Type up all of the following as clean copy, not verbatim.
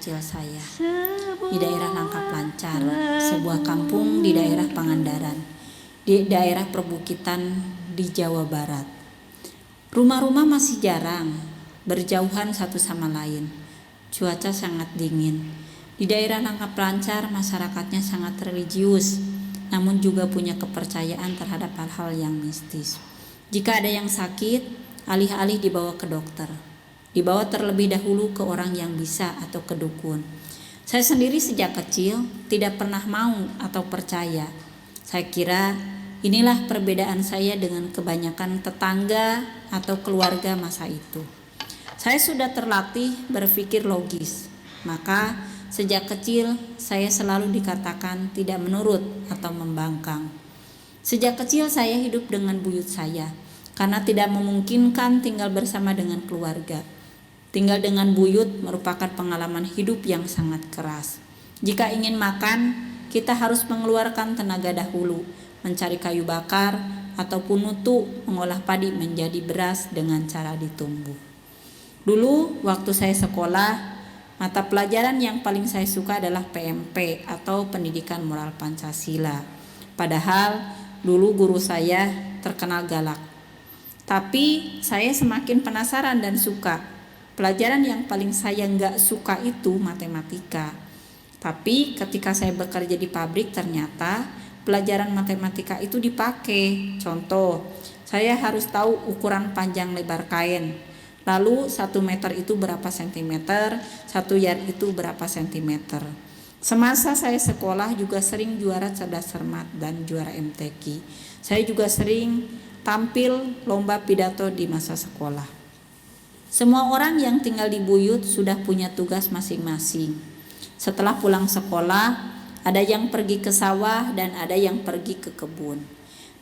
kecil saya di daerah Langkap Lancar, sebuah kampung di daerah Pangandaran, di daerah perbukitan di Jawa Barat. Rumah-rumah masih jarang, berjauhan satu sama lain. Cuaca sangat dingin. Di daerah Langkap Lancar masyarakatnya sangat religius, namun juga punya kepercayaan terhadap hal-hal yang mistis. Jika ada yang sakit, alih-alih dibawa ke dokter, dibawa terlebih dahulu ke orang yang bisa atau ke dukun. Saya sendiri sejak kecil tidak pernah mau atau percaya. Saya kira inilah perbedaan saya dengan kebanyakan tetangga atau keluarga masa itu. Saya sudah terlatih berpikir logis, maka sejak kecil saya selalu dikatakan tidak menurut atau membangkang. Sejak kecil saya hidup dengan buyut saya, karena tidak memungkinkan tinggal bersama dengan keluarga. Tinggal dengan buyut merupakan pengalaman hidup yang sangat keras. Jika ingin makan, kita harus mengeluarkan tenaga dahulu, mencari kayu bakar, ataupun nutu mengolah padi menjadi beras dengan cara ditumbuk. Dulu waktu saya sekolah, mata pelajaran yang paling saya suka adalah PMP atau Pendidikan Moral Pancasila. Padahal dulu guru saya terkenal galak. Tapi saya semakin penasaran dan suka. Pelajaran yang paling saya nggak suka itu matematika. Tapi ketika saya bekerja di pabrik, ternyata pelajaran matematika itu dipakai. Contoh, saya harus tahu ukuran panjang lebar kain. Lalu 1 meter itu berapa sentimeter, 1 yard itu berapa sentimeter. Semasa saya sekolah juga sering juara cerdas cermat dan juara MTQ. Saya juga sering tampil lomba pidato di masa sekolah. Semua orang yang tinggal di buyut sudah punya tugas masing-masing. Setelah pulang sekolah, ada yang pergi ke sawah dan ada yang pergi ke kebun.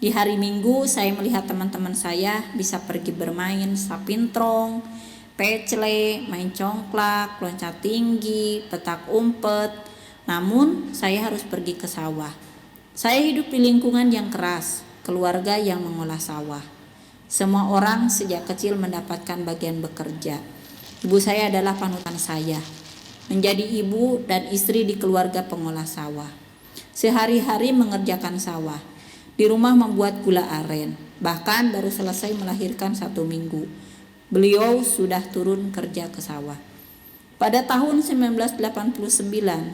Di hari Minggu saya melihat teman-teman saya bisa pergi bermain sapintrong, pecle, main congklak, loncat tinggi, petak umpet. Namun saya harus pergi ke sawah. Saya hidup di lingkungan yang keras, keluarga yang mengolah sawah. Semua orang sejak kecil mendapatkan bagian bekerja. Ibu saya adalah panutan saya, menjadi ibu dan istri di keluarga pengolah sawah. Sehari-hari mengerjakan sawah. Di rumah membuat gula aren. Bahkan baru selesai melahirkan 1 minggu. Beliau sudah turun kerja ke sawah. Pada tahun 1989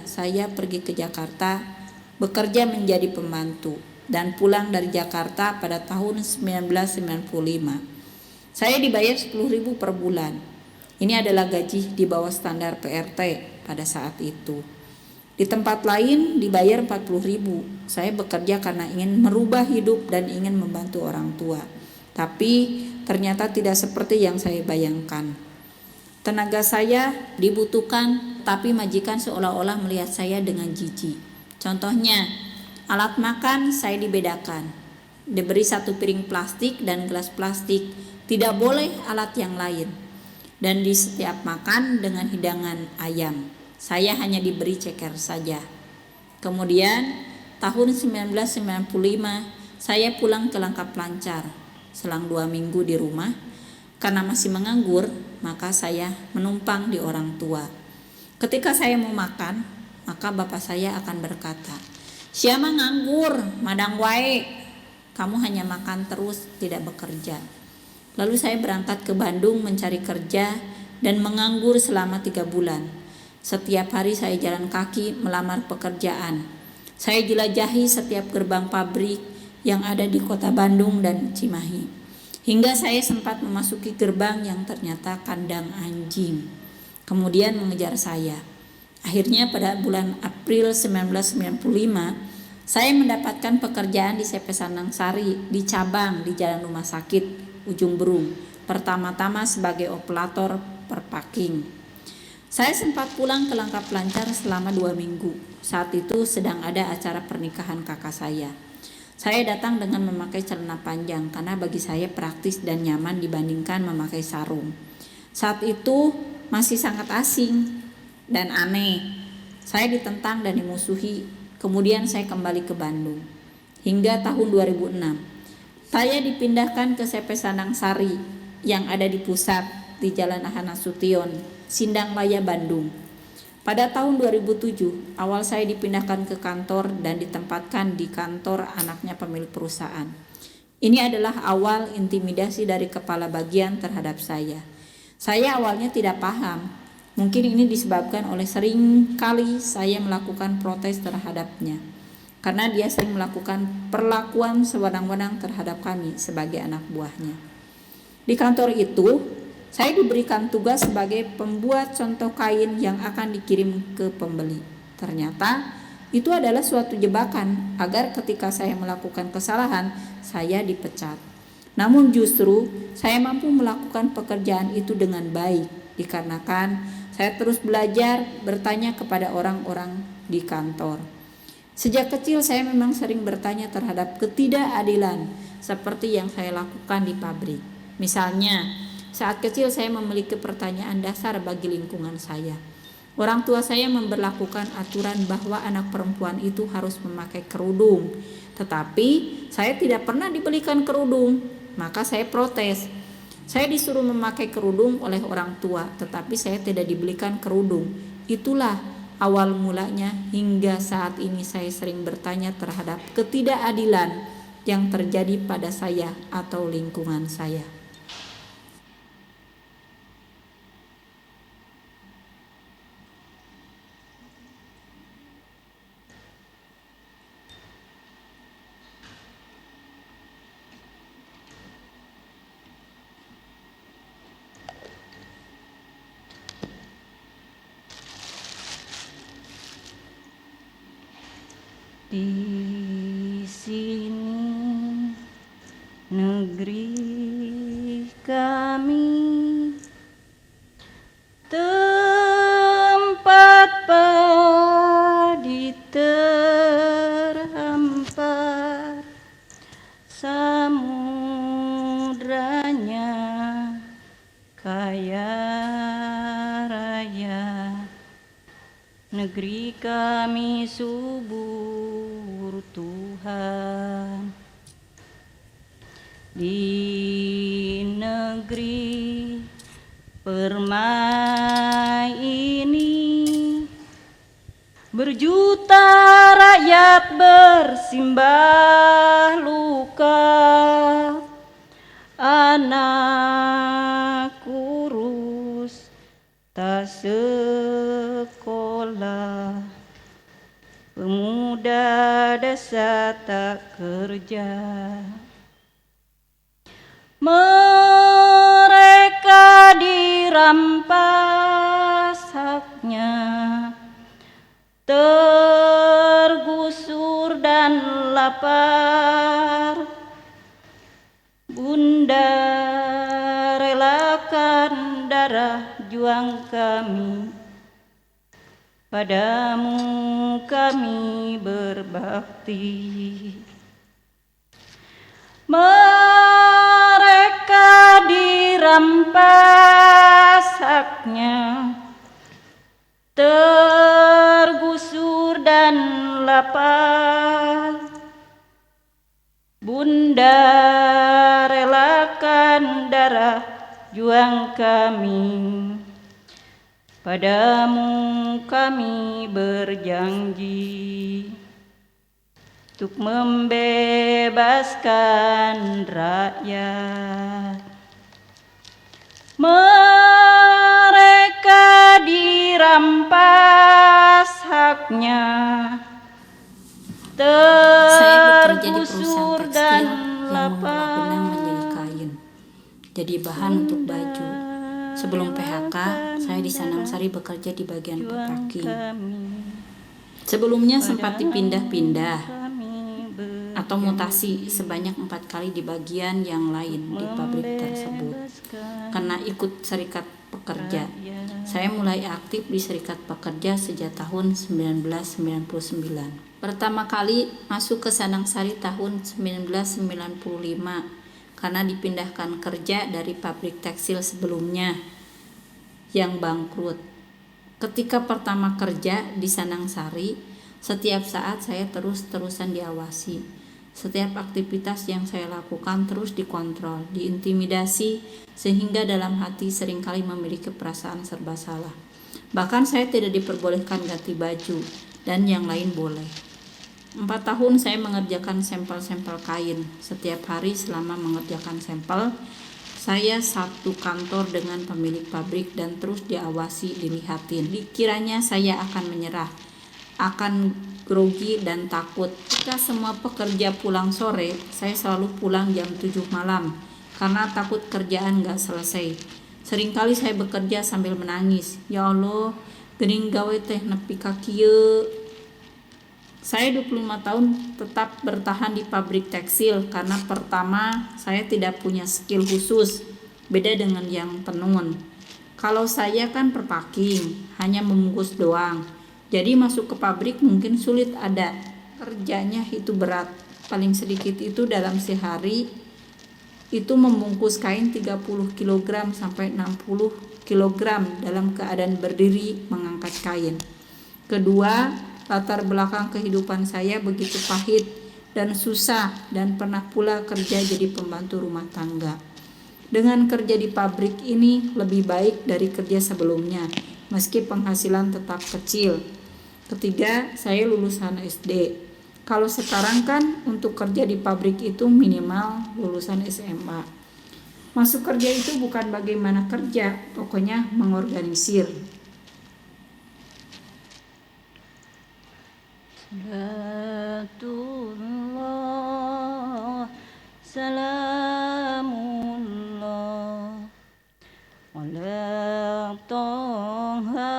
saya pergi ke Jakarta bekerja menjadi pembantu dan pulang dari Jakarta pada tahun 1995. Saya dibayar 10.000 per bulan. Ini adalah gaji di bawah standar PRT pada saat itu. Di tempat lain dibayar 40.000. Saya bekerja karena ingin merubah hidup dan ingin membantu orang tua. Tapi ternyata tidak seperti yang saya bayangkan. Tenaga saya dibutuhkan, tapi majikan seolah-olah melihat saya dengan jijik. Contohnya, alat makan saya dibedakan. Diberi 1 piring plastik dan gelas plastik, tidak boleh alat yang lain. Dan di setiap makan dengan hidangan ayam, saya hanya diberi ceker saja. Kemudian tahun 1995 saya pulang ke Langkap Lancar. Selang 2 minggu di rumah, karena masih menganggur, maka saya menumpang di orang tua. Ketika saya mau makan, maka bapak saya akan berkata, "Siapa nganggur, madang wae, kamu hanya makan terus, tidak bekerja." Lalu saya berangkat ke Bandung mencari kerja dan menganggur selama 3 bulan. Setiap hari saya jalan kaki melamar pekerjaan. Saya jelajahi setiap gerbang pabrik yang ada di kota Bandung dan Cimahi. Hingga saya sempat memasuki gerbang yang ternyata kandang anjing. Kemudian mengejar saya. Akhirnya pada bulan April 1995, saya mendapatkan pekerjaan di CP Sandang Sari di cabang di Jalan Rumah Sakit Ujung Berung. Pertama-tama sebagai operator perpacking. Saya sempat pulang ke Langkap Lancar selama 2 minggu. Saat itu sedang ada acara pernikahan kakak saya. Saya datang dengan memakai celana panjang karena bagi saya praktis dan nyaman dibandingkan memakai sarung. Saat itu masih sangat asing dan aneh. Saya ditentang dan dimusuhi. Kemudian saya kembali ke Bandung. Hingga tahun 2006, saya dipindahkan ke CP Sandang Sari yang ada di pusat di Jalan Ahana Sution, Sindang Raya, Bandung. Pada tahun 2007, awal saya dipindahkan ke kantor dan ditempatkan di kantor anaknya pemilik perusahaan. Ini adalah awal intimidasi dari kepala bagian terhadap saya. Saya awalnya tidak paham. Mungkin ini disebabkan oleh sering kali saya melakukan protes terhadapnya. Karena dia sering melakukan perlakuan sewenang-wenang terhadap kami sebagai anak buahnya. Di kantor itu, saya diberikan tugas sebagai pembuat contoh kain yang akan dikirim ke pembeli. Ternyata itu adalah suatu jebakan agar ketika saya melakukan kesalahan, saya dipecat. Namun justru saya mampu melakukan pekerjaan itu dengan baik dikarenakan saya terus belajar bertanya kepada orang-orang di kantor. Sejak kecil saya memang sering bertanya terhadap ketidakadilan seperti yang saya lakukan di pabrik. Misalnya, saat kecil saya memiliki pertanyaan dasar bagi lingkungan saya. Orang tua saya memberlakukan aturan bahwa anak perempuan itu harus memakai kerudung. Tetapi saya tidak pernah dibelikan kerudung, maka saya protes. Saya disuruh memakai kerudung oleh orang tua, tetapi saya tidak dibelikan kerudung. Itulah awal mulanya hingga saat ini saya sering bertanya terhadap ketidakadilan yang terjadi pada saya atau lingkungan saya. Di sini negeri kami, tempat padi terhampar, samudranya kaya raya. Negeri kami subur Tuhan. Di negeri permai ini berjuta rakyat bersimbah luka, anak kurus tak sekolah, pemuda desa tak kerja. Mereka dirampas haknya, tergusur dan lapar. Bunda relakan darah juang kami, padamu kami berbakti. Mereka dirampas haknya, tergusur dan lapar. Bunda relakan darah juang kami, padamu kami berjanji untuk membebaskan rakyat. Mereka dirampas haknya, tergusur dan lapar. Benang menjadi kain, jadi bahan untuk baju. Sebelum PHK, saya di Sanang Sari bekerja di bagian packing. Sebelumnya sempat dipindah-pindah atau mutasi sebanyak 4 kali di bagian yang lain di pabrik tersebut. Karena ikut serikat pekerja, saya mulai aktif di serikat pekerja sejak tahun 1999. Pertama kali masuk ke Sanang Sari tahun 1995 karena dipindahkan kerja dari pabrik tekstil sebelumnya yang bangkrut. Ketika pertama kerja di Sanang Sari, setiap saat saya terus-terusan diawasi. Setiap aktivitas yang saya lakukan terus dikontrol, diintimidasi, sehingga dalam hati seringkali memiliki perasaan serba salah. Bahkan saya tidak diperbolehkan ganti baju dan yang lain boleh. 4 tahun saya mengerjakan sampel-sampel kain. Setiap hari selama mengerjakan sampel, saya satu kantor dengan pemilik pabrik dan terus diawasi, dilihatin. Dikiranya saya akan menyerah, akan grogi dan takut. Ketika semua pekerja pulang sore, saya selalu pulang jam 7 malam karena takut kerjaan gak selesai. Seringkali saya bekerja sambil menangis. Ya Allah, geuning gawe teh nepi ka kieu. Saya 25 tahun tetap bertahan di pabrik tekstil karena pertama saya tidak punya skill khusus, beda dengan yang tenun. Kalau saya kan perpacking, hanya membungkus doang. Jadi masuk ke pabrik mungkin sulit, ada kerjanya itu berat. Paling sedikit itu dalam sehari itu membungkus kain 30 kg sampai 60 kg dalam keadaan berdiri mengangkat kain. Kedua, latar belakang kehidupan saya begitu pahit dan susah dan pernah pula kerja jadi pembantu rumah tangga. Dengan kerja di pabrik ini lebih baik dari kerja sebelumnya, meski penghasilan tetap kecil. Ketiga, saya lulusan SD. Kalau sekarang kan untuk kerja di pabrik itu minimal lulusan SMA. Masuk kerja itu bukan bagaimana kerja, pokoknya mengorganisir. Salatullah, salamullah, ala toha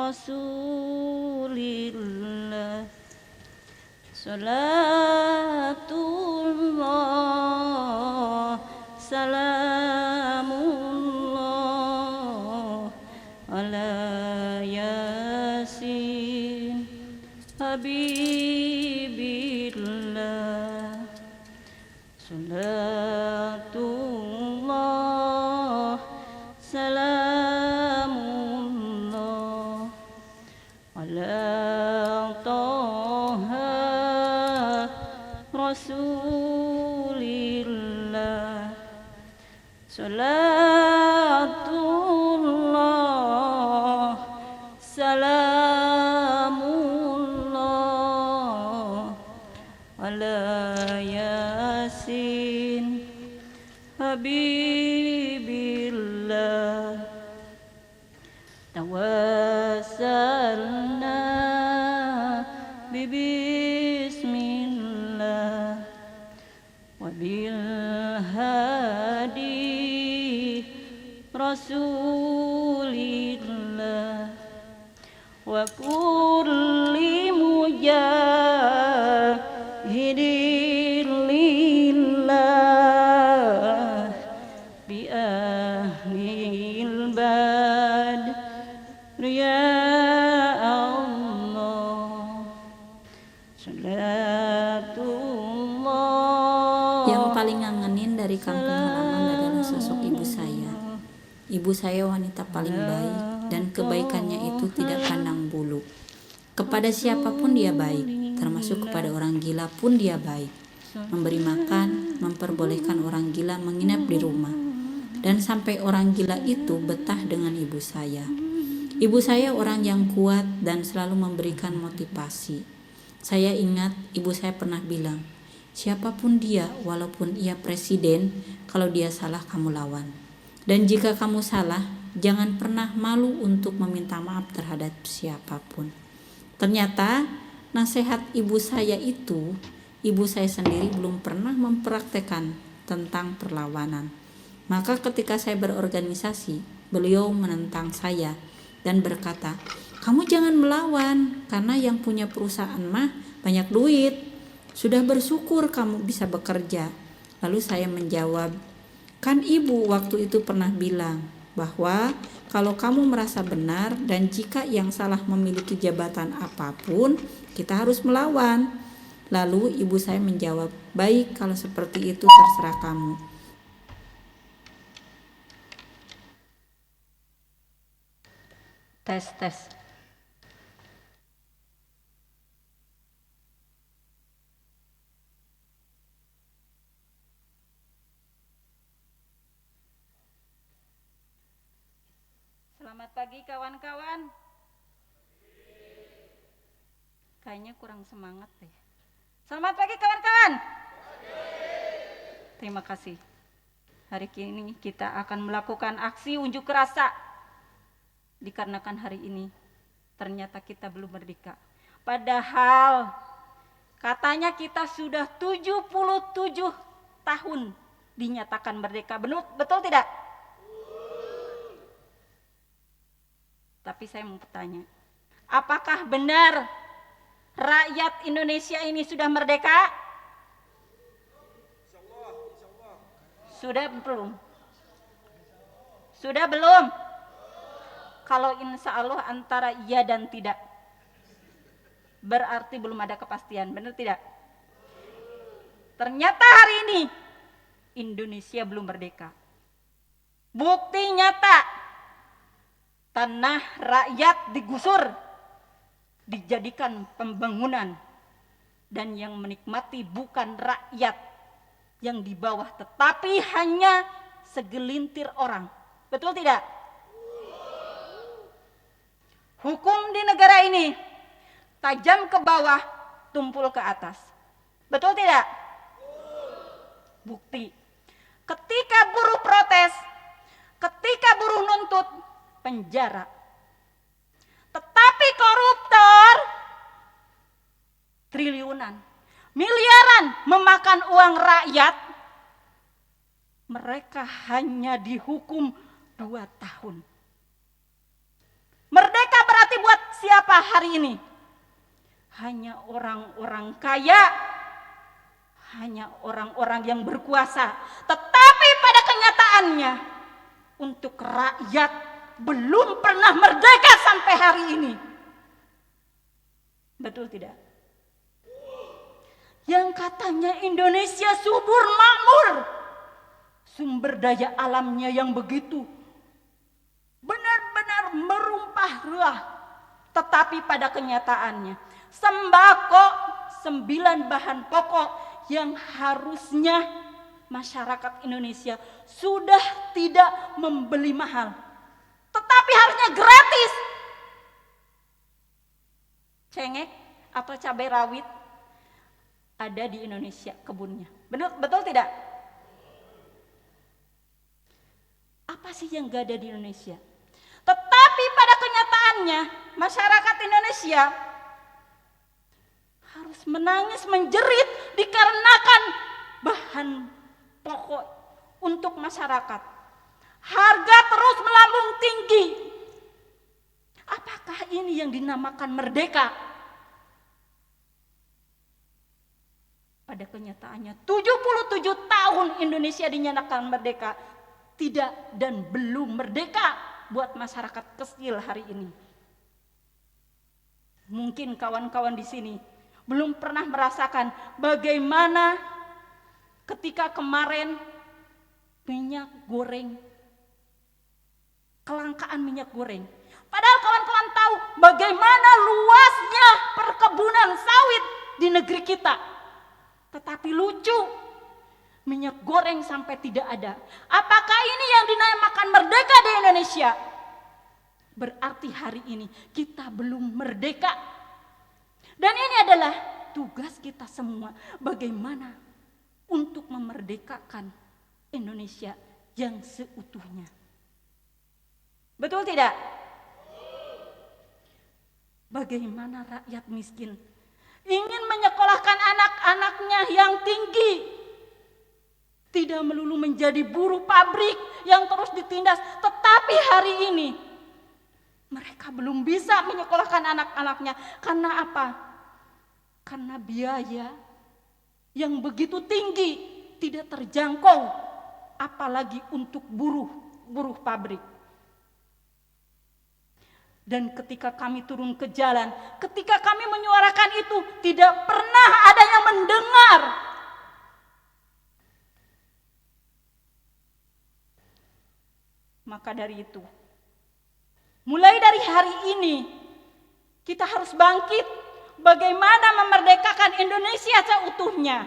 rasulillah. Salatullah, salamullah, ala yasin habibillah. Salatullah, salamullah, ala toha rasulillah. Salatullah, salamullah, ala yasin habibillah. Tawassalna bibismillah wa bil hadi rasulillah wa kulli mujahidin lillah bi ahlil badr ya Allah. Salatullah. Yang paling ngangenin dari kampung halaman adalah sosok ibu saya. Ibu saya wanita paling baik dan kebaikannya itu tidak pandang bulu. Kepada siapapun dia baik, termasuk kepada orang gila pun dia baik. Memberi makan, memperbolehkan orang gila menginap di rumah. Dan sampai orang gila itu betah dengan ibu saya. Ibu saya orang yang kuat dan selalu memberikan motivasi. Saya ingat ibu saya pernah bilang, siapapun dia, walaupun ia presiden, kalau dia salah kamu lawan. Dan jika kamu salah, jangan pernah malu untuk meminta maaf terhadap siapapun. Ternyata nasihat ibu saya itu, ibu saya sendiri belum pernah mempraktekkan tentang perlawanan. Maka ketika saya berorganisasi, beliau menentang saya dan berkata, kamu jangan melawan, karena yang punya perusahaan mah banyak duit. Sudah bersyukur kamu bisa bekerja. Lalu saya menjawab, kan ibu waktu itu pernah bilang bahwa kalau kamu merasa benar dan jika yang salah memiliki jabatan apapun, kita harus melawan. Lalu ibu saya menjawab, baik kalau seperti itu terserah kamu. Tes. Selamat pagi. pagi kawan-kawan. Kayaknya kurang semangat deh. Selamat pagi kawan-kawan. Terima kasih. Hari ini kita akan melakukan aksi unjuk rasa. Dikarenakan hari ini ternyata kita belum merdeka. Padahal katanya kita sudah 77 tahun dinyatakan merdeka. Betul tidak? Tapi saya mau bertanya, apakah benar rakyat Indonesia ini sudah merdeka? Sudah belum? Sudah belum? Kalau insya Allah antara iya dan tidak, berarti belum ada kepastian, benar tidak? Ternyata hari ini Indonesia belum merdeka. Bukti nyata, tanah rakyat digusur, dijadikan pembangunan, dan yang menikmati bukan rakyat yang di bawah, tetapi hanya segelintir orang. Betul tidak? Hukum di negara ini tajam ke bawah, tumpul ke atas. Betul tidak? Bukti. Ketika buruh protes, ketika buruh nuntut, penjara. Tetapi koruptor triliunan, miliaran memakan uang rakyat, mereka hanya dihukum 2 tahun. Merdeka berarti buat siapa hari ini? Hanya orang-orang kaya, hanya orang-orang yang berkuasa. Tetapi pada kenyataannya untuk rakyat belum pernah merdeka sampai hari ini. Betul tidak? Yang katanya Indonesia subur makmur, sumber daya alamnya yang begitu benar-benar merumpah ruah, tetapi pada kenyataannya sembako 9 bahan pokok yang harusnya masyarakat Indonesia sudah tidak membeli mahal, tetapi harusnya gratis. Cengek atau cabai rawit ada di Indonesia kebunnya. Betul tidak? Apa sih yang gak ada di Indonesia? Tetapi pada kenyataannya masyarakat Indonesia harus menangis menjerit dikarenakan bahan pokok untuk masyarakat. Harga terus melambung tinggi. Apakah ini yang dinamakan merdeka? Pada kenyataannya 77 tahun Indonesia dinyatakan merdeka, tidak dan belum merdeka buat masyarakat kecil hari ini. Mungkin kawan-kawan di sini belum pernah merasakan bagaimana ketika kemarin minyak goreng, kelangkaan minyak goreng. Padahal kawan-kawan tahu bagaimana luasnya perkebunan sawit di negeri kita. Tetapi lucu, minyak goreng sampai tidak ada. Apakah ini yang dinamakan merdeka di Indonesia? Berarti hari ini kita belum merdeka. Dan ini adalah tugas kita semua, bagaimana untuk memerdekakan Indonesia yang seutuhnya. Betul tidak? Bagaimana rakyat miskin ingin menyekolahkan anak-anaknya yang tinggi, tidak melulu menjadi buruh pabrik yang terus ditindas, tetapi hari ini mereka belum bisa menyekolahkan anak-anaknya. Karena apa? Karena biaya yang begitu tinggi, tidak terjangkau, apalagi untuk buruh pabrik. Dan ketika kami turun ke jalan, ketika kami menyuarakan itu, tidak pernah ada yang mendengar. Maka dari itu, mulai dari hari ini, kita harus bangkit bagaimana memerdekakan Indonesia seutuhnya.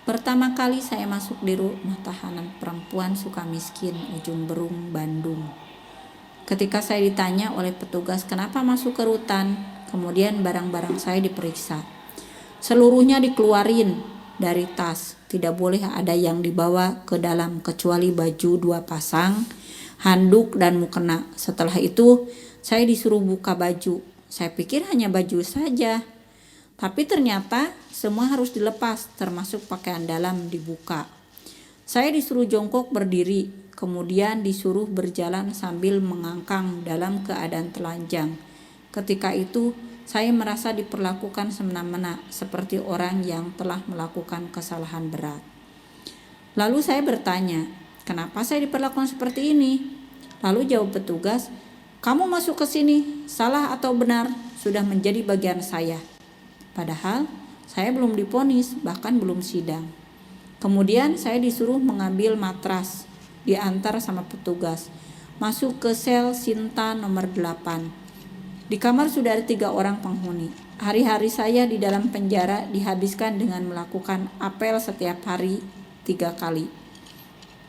Pertama kali saya masuk di rumah tahanan perempuan Sukamiskin, Ujung Berung, Bandung. Ketika saya ditanya oleh petugas kenapa masuk ke rutan, kemudian barang-barang saya diperiksa. Seluruhnya dikeluarin dari tas, tidak boleh ada yang dibawa ke dalam kecuali baju 2 pasang, handuk dan mukena. Setelah itu saya disuruh buka baju. Saya pikir hanya baju saja, tapi ternyata semua harus dilepas, termasuk pakaian dalam dibuka. Saya disuruh jongkok berdiri, kemudian disuruh berjalan sambil mengangkang dalam keadaan telanjang. Ketika itu saya merasa diperlakukan semena-mena seperti orang yang telah melakukan kesalahan berat. Lalu saya bertanya, kenapa saya diperlakukan seperti ini? Lalu jawab petugas, kamu masuk ke sini, salah atau benar, sudah menjadi bagian saya. Padahal saya belum divonis, bahkan belum sidang. Kemudian saya disuruh mengambil matras, diantar sama petugas, masuk ke sel Sinta nomor 8. Di kamar sudah ada 3 orang penghuni. Hari-hari saya di dalam penjara dihabiskan dengan melakukan apel setiap hari 3 kali.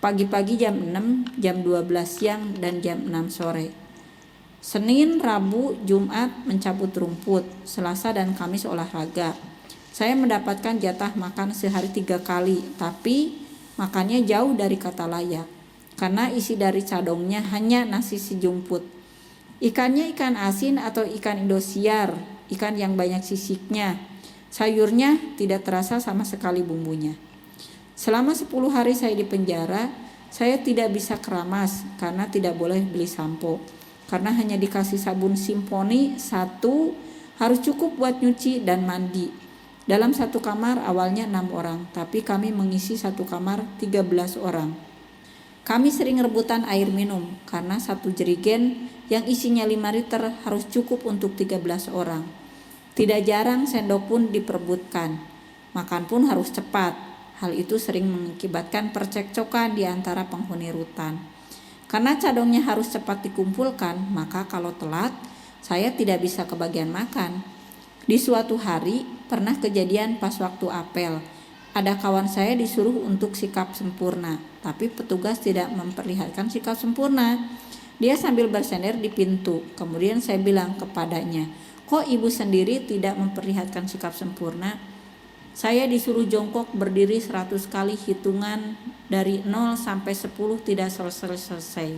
Pagi-pagi jam 6, jam 12 siang, dan jam 6 sore. Senin, Rabu, Jumat mencabut rumput, Selasa dan Kamis olahraga. Saya mendapatkan jatah makan sehari 3 kali, tapi makannya jauh dari kata layak, karena isi dari cadongnya hanya nasi sejumput. Ikannya ikan asin atau ikan Indosiar, ikan yang banyak sisiknya. Sayurnya tidak terasa sama sekali bumbunya. Selama 10 hari saya di penjara, saya tidak bisa keramas karena tidak boleh beli sampo. Karena hanya dikasih sabun Simponi 1 harus cukup buat nyuci dan mandi. Dalam satu kamar awalnya 6 orang, tapi kami mengisi satu kamar 13 orang. Kami sering rebutan air minum karena satu jerigen yang isinya 5 liter harus cukup untuk 13 orang. Tidak jarang sendok pun diperebutkan. Makan pun harus cepat. Hal itu sering mengakibatkan percekcokan di antara penghuni rutan. Karena cadongnya harus cepat dikumpulkan, maka kalau telat, saya tidak bisa kebagian makan. Di suatu hari, pernah kejadian pas waktu apel. Ada kawan saya disuruh untuk sikap sempurna, tapi petugas tidak memperlihatkan sikap sempurna. Dia sambil bersender di pintu. Kemudian saya bilang kepadanya, kok ibu sendiri tidak memperlihatkan sikap sempurna? Saya disuruh jongkok berdiri 100 kali hitungan dari 0 sampai 10 tidak selesai.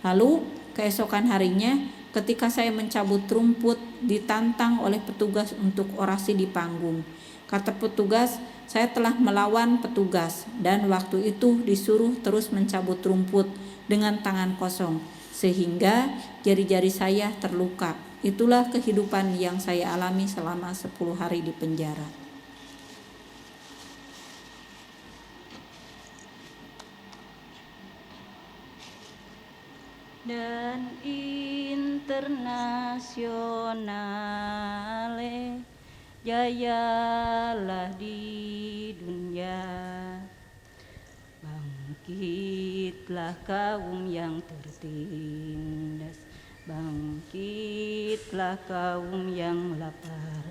Lalu keesokan harinya ketika saya mencabut rumput ditantang oleh petugas untuk orasi di panggung. Kata petugas, saya telah melawan petugas dan waktu itu disuruh terus mencabut rumput dengan tangan kosong sehingga jari-jari saya terluka. Itulah kehidupan yang saya alami selama 10 hari di penjara. Dan internasionale jayalah di dunia, bangkitlah kaum yang tertindas, bangkitlah kaum yang lapar,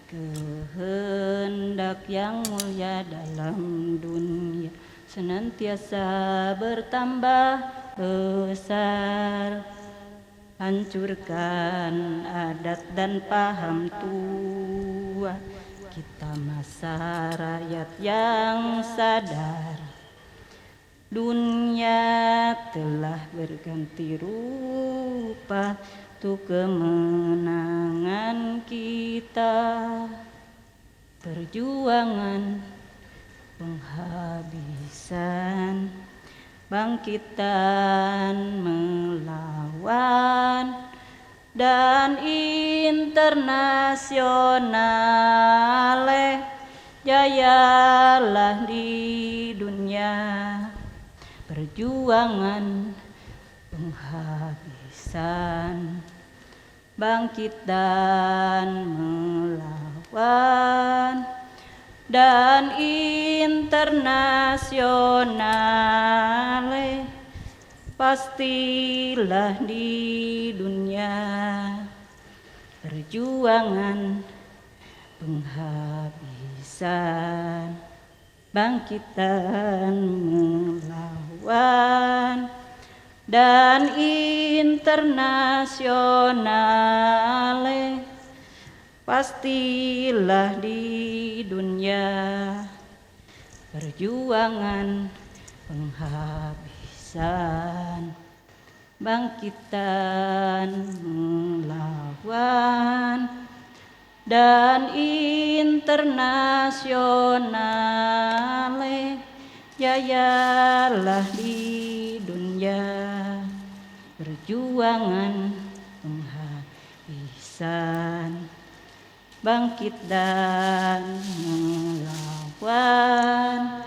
kehendak yang mulia dalam dunia senantiasa bertambah besar. Hancurkan adat dan paham tua, kita masa rakyat yang sadar. Dunia telah berganti rupa untuk kemenangan kita. Perjuangan penghabisan, bangkitan melawan, dan internasionale jayalah di dunia. Perjuangan penghabisan, bangkit dan melawan, dan internasionale pastilah di dunia. Perjuangan penghabisan, bangkitan melawan, dan internasionale, pastilah di dunia perjuangan penghabisan, bangkitan melawan, dan internasionale, jayalah di dunia perjuangan penghabisan, bangkit dan melawan,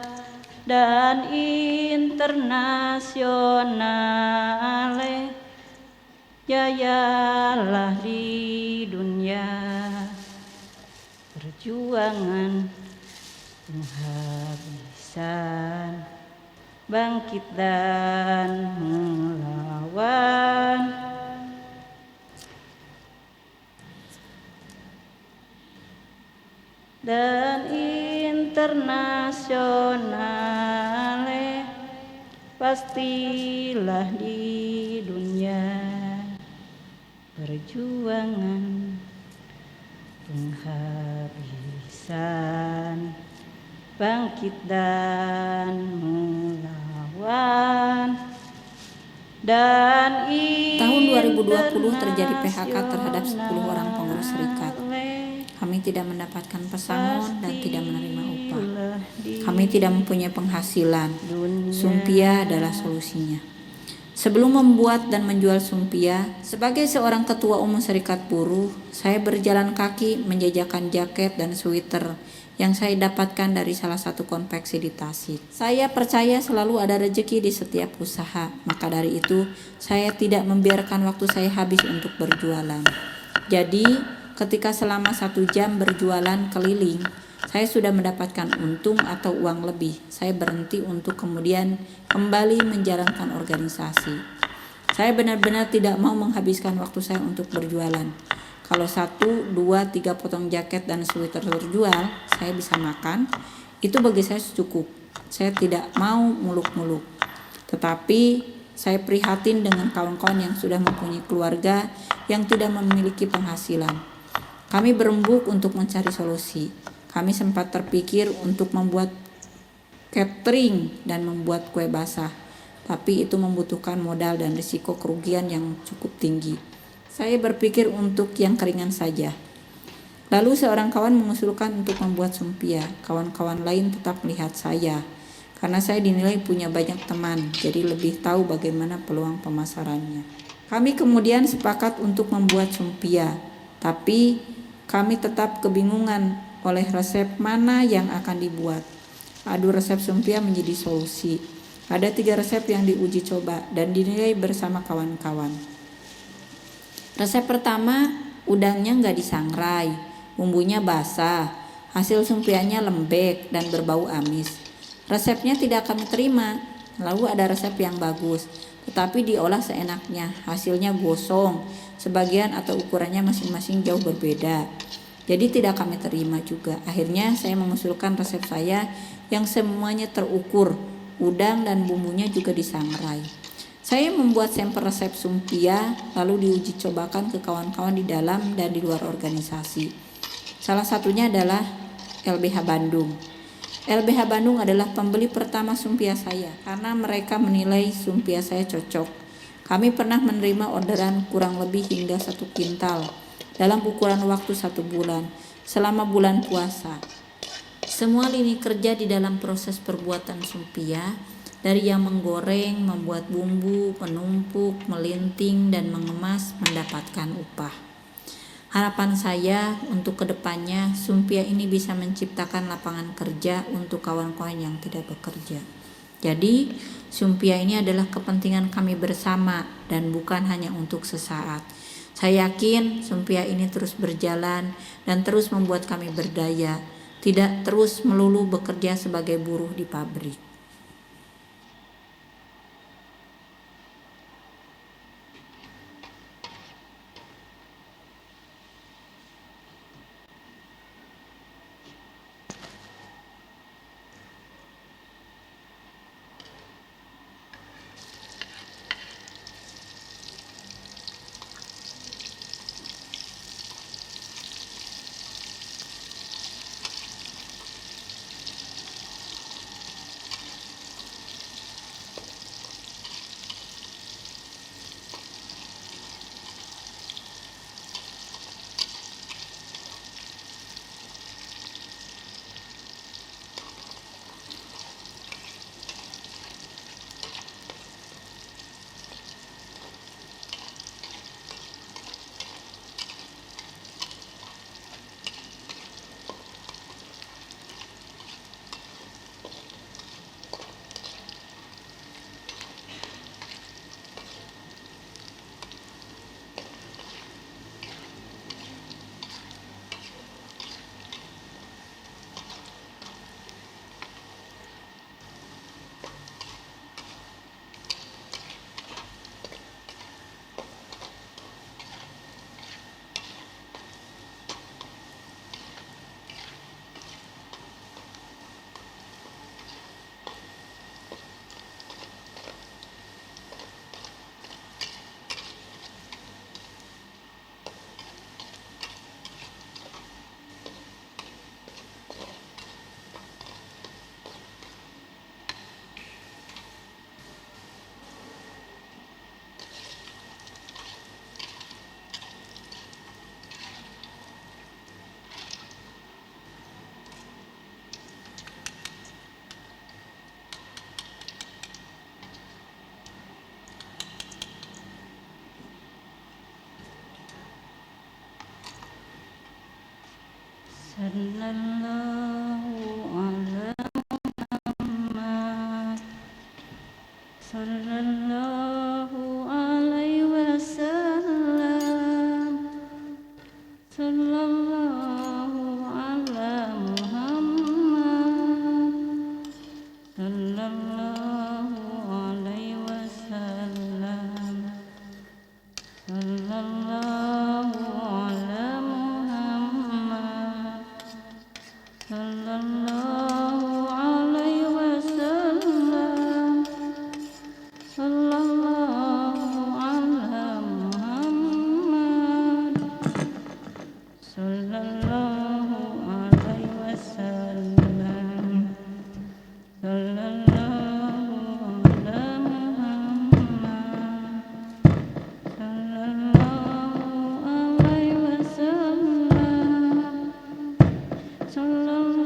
dan internasionale, jayalah di dunia perjuangan penghabisan, bangkit dan melawan, dan internasionale, pastilah di dunia perjuangan penghabisan, bangkit dan melawan, dan Tahun 2020 terjadi PHK terhadap 10 orang pengurus serikat. Kami tidak mendapatkan pesangon dan tidak menerima upah. Kami tidak mempunyai penghasilan. Sumpia adalah solusinya. Sebelum membuat dan menjual sumpia, sebagai seorang ketua umum serikat buruh, saya berjalan kaki menjajakan jaket dan sweater yang saya dapatkan dari salah satu konveksi di Tasik. Saya percaya selalu ada rezeki di setiap usaha, maka dari itu saya tidak membiarkan waktu saya habis untuk berjualan. Jadi, ketika selama 1 jam berjualan keliling, saya sudah mendapatkan untung atau uang lebih. Saya berhenti untuk kemudian kembali menjalankan organisasi. Saya benar-benar tidak mau menghabiskan waktu saya untuk berjualan. Kalau 1, 2, 3 potong jaket dan sweater terjual, saya bisa makan. Itu bagi saya cukup. Saya tidak mau muluk-muluk. Tetapi saya prihatin dengan kawan-kawan yang sudah mempunyai keluarga yang tidak memiliki penghasilan. Kami berembuk untuk mencari solusi. Kami sempat terpikir untuk membuat catering dan membuat kue basah, tapi itu membutuhkan modal dan risiko kerugian yang cukup tinggi. Saya berpikir untuk yang keringan saja. Lalu seorang kawan mengusulkan untuk membuat sumpia. Kawan-kawan lain tetap melihat saya, karena saya dinilai punya banyak teman, jadi lebih tahu bagaimana peluang pemasarannya. Kami kemudian sepakat untuk membuat sumpia, tapi kami tetap kebingungan oleh resep mana yang akan dibuat. Adu resep sumpia menjadi solusi. Ada 3 resep yang diuji coba dan dinilai bersama kawan-kawan. Resep pertama, udangnya nggak disangrai, bumbunya basah, hasil sumpianya lembek dan berbau amis. Resepnya tidak kami terima. Lalu ada resep yang bagus, tetapi diolah seenaknya, hasilnya gosong, sebagian atau ukurannya masing-masing jauh berbeda. Jadi tidak kami terima juga. Akhirnya saya mengusulkan resep saya yang semuanya terukur, udang dan bumbunya juga disangrai. Saya membuat sampel resep sumpia lalu diuji cobakan ke kawan-kawan di dalam dan di luar organisasi. Salah satunya adalah LBH Bandung. LBH Bandung adalah pembeli pertama sumpia saya karena mereka menilai sumpia saya cocok. Kami pernah menerima orderan kurang lebih hingga 1 kintal dalam ukuran waktu 1 bulan selama bulan puasa. Semua lini kerja di dalam proses perbuatan sumpia, dari yang menggoreng, membuat bumbu, menumpuk, melinting, dan mengemas mendapatkan upah. Harapan saya untuk kedepannya sumpia ini bisa menciptakan lapangan kerja untuk kawan-kawan yang tidak bekerja. Jadi sumpia ini adalah kepentingan kami bersama dan bukan hanya untuk sesaat. Saya yakin sumpia ini terus berjalan dan terus membuat kami berdaya, tidak terus melulu bekerja sebagai buruh di pabrik. Sallallahu ala Muhammad. Sallallahu alaihi wasallam. Sallallahu ala Muhammad. Sallallahu alaihi wasallam. Sallallahu ala Muhammad. Sallallahu alaihi wasallam. Sallallahu ala Muhammad. Sallallahu alaihi wasallam. Sallallahu ala Muhammad. Sallallahu alaihi wasallam. Sallallahu